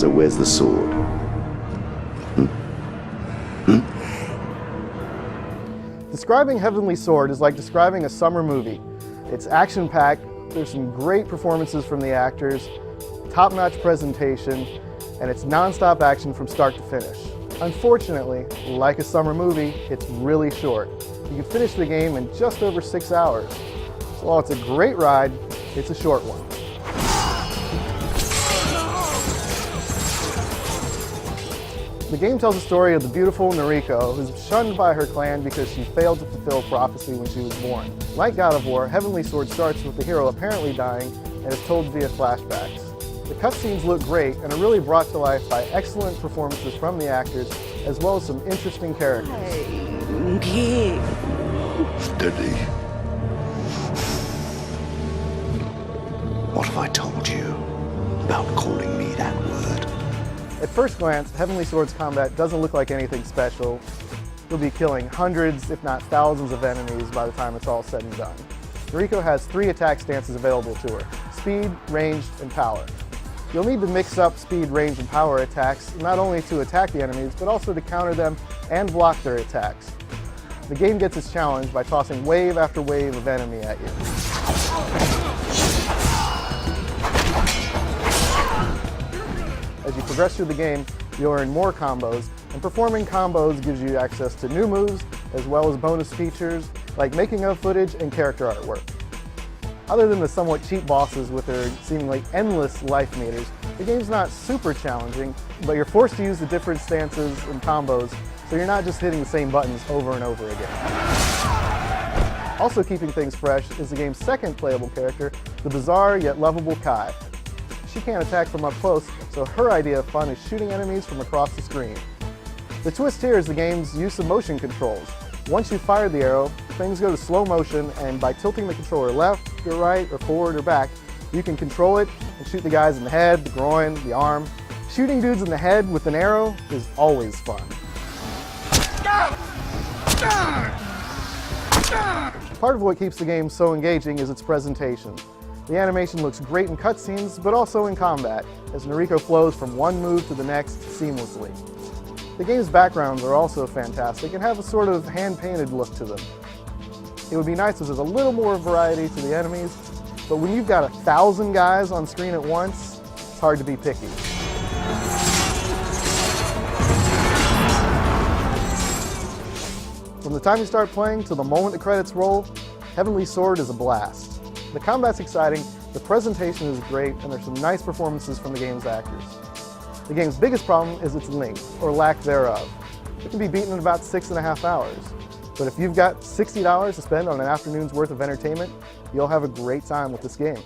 So where's the sword? Describing Heavenly Sword is like describing a summer movie. It's action-packed, there's some great performances from the actors, top-notch presentation, and it's non-stop action from start to finish. Unfortunately, like a summer movie, it's really short. You can finish the game in just over 6 hours. So while it's a great ride, it's a short one. The game tells the story of the beautiful Noriko, who's shunned by her clan because she failed to fulfill prophecy when she was born. Like God of War, Heavenly Sword starts with the hero apparently dying and is told via flashbacks. The cutscenes look great and are really brought to life by excellent performances from the actors, as well as some interesting characters. Steady. What have I told you about calling me that word? At first glance, Heavenly Sword's combat doesn't look like anything special. You'll be killing hundreds, if not thousands of enemies by the time it's all said and done. Noriko has 3 attack stances available to her: speed, ranged, and power. You'll need to mix up speed, range, and power attacks, not only to attack the enemies, but also to counter them and block their attacks. The game gets its challenge by tossing wave after wave of enemy at you. As you progress through the game, you'll earn more combos, and performing combos gives you access to new moves, as well as bonus features like making of footage and character artwork. Other than the somewhat cheap bosses with their seemingly endless life meters, the game's not super challenging, but you're forced to use the different stances and combos, so you're not just hitting the same buttons over and over again. Also keeping things fresh is the game's second playable character, the bizarre yet lovable Kai. She can't attack from up close, so her idea of fun is shooting enemies from across the screen. The twist here is the game's use of motion controls. Once you've fired the arrow, things go to slow motion, and by tilting the controller left or right or forward or back, you can control it and shoot the guys in the head, the groin, the arm. Shooting dudes in the head with an arrow is always fun. Part of what keeps the game so engaging is its presentation. The animation looks great in cutscenes, but also in combat, as Noriko flows from one move to the next seamlessly. The game's backgrounds are also fantastic and have a sort of hand-painted look to them. It would be nice if there's a little more variety to the enemies, but when you've got 1,000 guys on screen at once, it's hard to be picky. From the time you start playing to the moment the credits roll, Heavenly Sword is a blast. The combat's exciting, the presentation is great, and there's some nice performances from the game's actors. The game's biggest problem is its length, or lack thereof. It can be beaten in about 6.5 hours. But if you've got $60 to spend on an afternoon's worth of entertainment, you'll have a great time with this game.